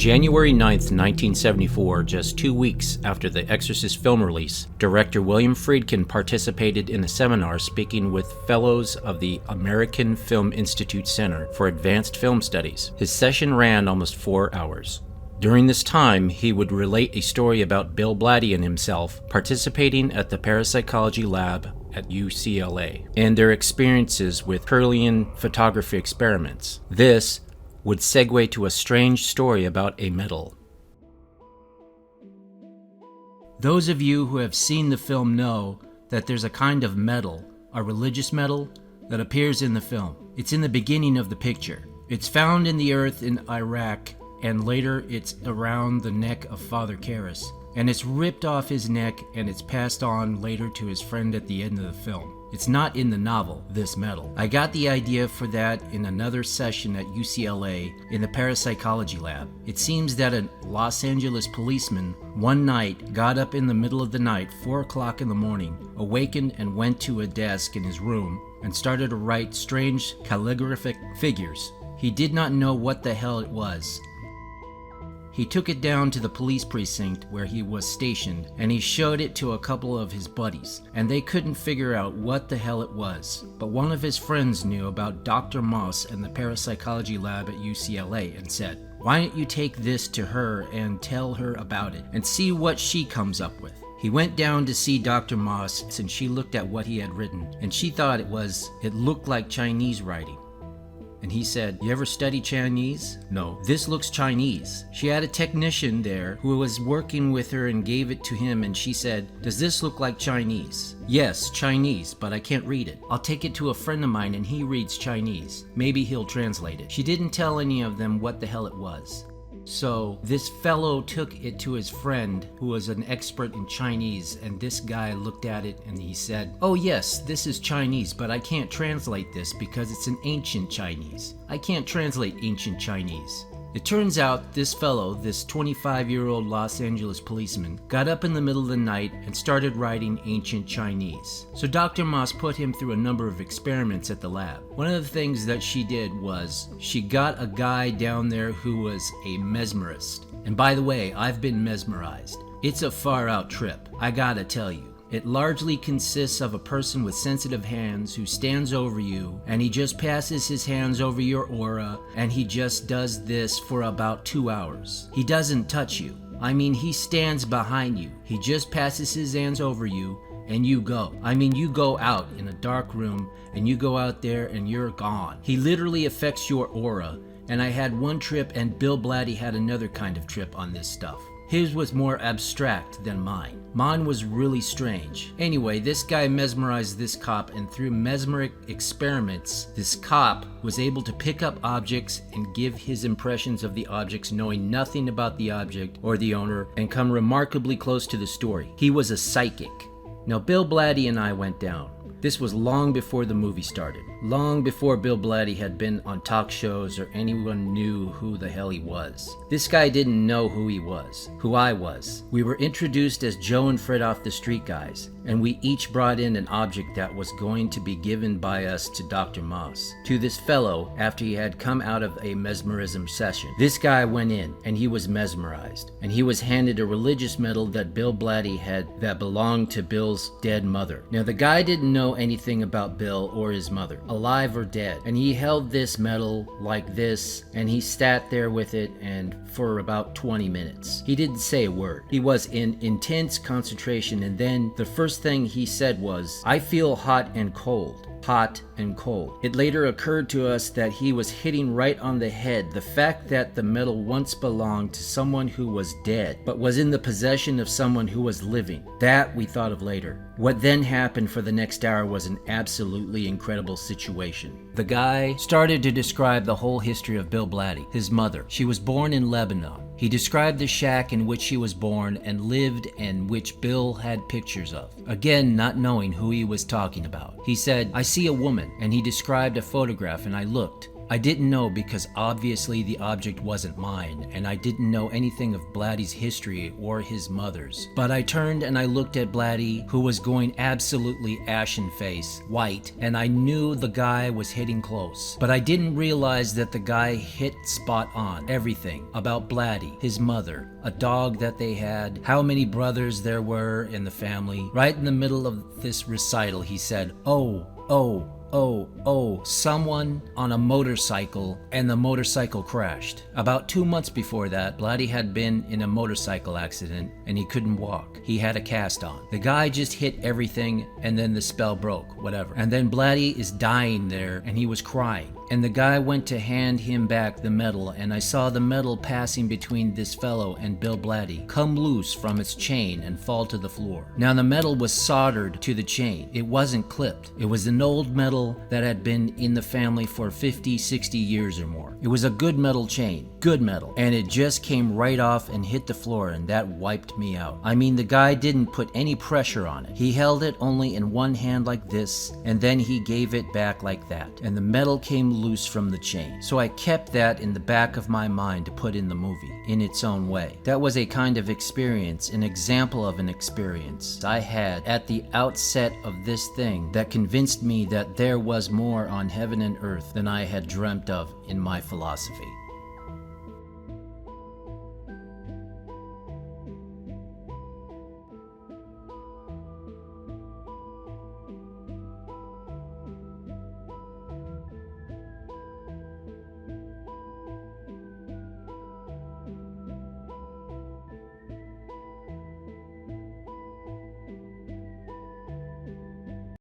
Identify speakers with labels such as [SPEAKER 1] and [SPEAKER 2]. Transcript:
[SPEAKER 1] January 9th, 1974, just 2 weeks after the Exorcist film release, director William Friedkin participated in a seminar speaking with fellows of the American Film Institute Center for Advanced Film Studies. His session ran almost 4 hours. During this time, he would relate a story about Bill Blatty and himself participating at the parapsychology lab at UCLA and their experiences with Kirlian photography experiments. This would segue to a strange story about a medal. Those of you who have seen the film know that there's a kind of medal, a religious medal, that appears in the film. It's in the beginning of the picture. It's found in the earth in Iraq, and later it's around the neck of Father Karras. And it's ripped off his neck, and it's passed on later to his friend at the end of the film. It's not in the novel, this medal. I got the idea for that in another session at UCLA in the parapsychology lab. It seems that a Los Angeles policeman one night got up in the middle of the night, 4 o'clock in the morning, awakened and went to a desk in his room and started to write strange calligraphic figures. He did not know what the hell it was. He took it down to the police precinct where he was stationed, and he showed it to a couple of his buddies, and they couldn't figure out what the hell it was. But one of his friends knew about Dr. Moss and the parapsychology lab at UCLA and said, "Why don't you take this to her and tell her about it and see what she comes up with?" He went down to see Dr. Moss, and she looked at what he had written, and she thought it looked like Chinese writing. And he said, "You ever study Chinese?" "No." "This looks Chinese." She had a technician there who was working with her and gave it to him, and she said, "Does this look like Chinese?" "Yes, Chinese, but I can't read it. I'll take it to a friend of mine and he reads Chinese. Maybe he'll translate it." She didn't tell any of them what the hell it was. So this fellow took it to his friend who was an expert in Chinese, and this guy looked at it and he said, "Oh yes, this is Chinese, but I can't translate this because it's an ancient Chinese. I can't translate ancient Chinese." It turns out this fellow, this 25-year-old Los Angeles policeman, got up in the middle of the night and started writing ancient Chinese. So Dr. Moss put him through a number of experiments at the lab. One of the things that she did was she got a guy down there who was a mesmerist. And by the way, I've been mesmerized. It's a far-out trip, I gotta tell you. It largely consists of a person with sensitive hands who stands over you, and he just passes his hands over your aura, and he just does this for about 2 hours. He doesn't touch you. I mean, he stands behind you. He just passes his hands over you, and you go. I mean, you go out in a dark room, and you go out there, and you're gone. He literally affects your aura, and I had one trip, and Bill Blatty had another kind of trip on this stuff. His was more abstract than mine. Mine was really strange. Anyway, this guy mesmerized this cop, and through mesmeric experiments, this cop was able to pick up objects and give his impressions of the objects, knowing nothing about the object or the owner, and come remarkably close to the story. He was a psychic. Now, Bill Blatty and I went down. This was long before the movie started. Long before Bill Blatty had been on talk shows or anyone knew who the hell he was. This guy didn't know who he was, who I was. We were introduced as Joe and Fred off the street guys, and we each brought in an object that was going to be given by us to Dr. Moss, to this fellow after he had come out of a mesmerism session. This guy went in, and he was mesmerized, and he was handed a religious medal that Bill Blatty had that belonged to Bill's dead mother. Now, the guy didn't know anything about Bill or his mother, alive or dead, and he held this medal like this, and he sat there with it and for about 20 minutes. He didn't say a word. He was in intense concentration, and then the first thing he said was, "I feel hot and cold." Hot and cold. It later occurred to us that he was hitting right on the head the fact that the medal once belonged to someone who was dead, but was in the possession of someone who was living. That we thought of later. What then happened for the next hour was an absolutely incredible situation. The guy started to describe the whole history of Bill Blatty, his mother. She was born in Lebanon. He described the shack in which she was born and lived and which Bill had pictures of. Again, not knowing who he was talking about. He said, "I see a woman," and he described a photograph, and I looked. I didn't know because obviously the object wasn't mine, and I didn't know anything of Blatty's history or his mother's. But I turned and I looked at Blatty, who was going absolutely ashen-face, white, and I knew the guy was hitting close. But I didn't realize that the guy hit spot on. Everything about Blatty, his mother, a dog that they had, how many brothers there were in the family. Right in the middle of this recital, he said, "Oh, someone on a motorcycle," and the motorcycle crashed. About 2 months before that, Blatty had been in a motorcycle accident and he couldn't walk. He had a cast on. The guy just hit everything and then the spell broke, whatever. And then Blatty is dying there and he was crying. And the guy went to hand him back the medal, and I saw the medal passing between this fellow and Bill Blatty come loose from its chain and fall to the floor. Now the medal was soldered to the chain. It wasn't clipped. It was an old medal that had been in the family for 50, 60 years or more. It was a good metal chain, good metal, and it just came right off and hit the floor, and that wiped me out. I mean, the guy didn't put any pressure on it. He held it only in one hand like this, and then he gave it back like that, and the metal came loose from the chain. So I kept that in the back of my mind to put in the movie, in its own way. That was a kind of experience, an example of an experience I had at the outset of this thing that convinced me that there was more on heaven and earth than I had dreamt of in my philosophy.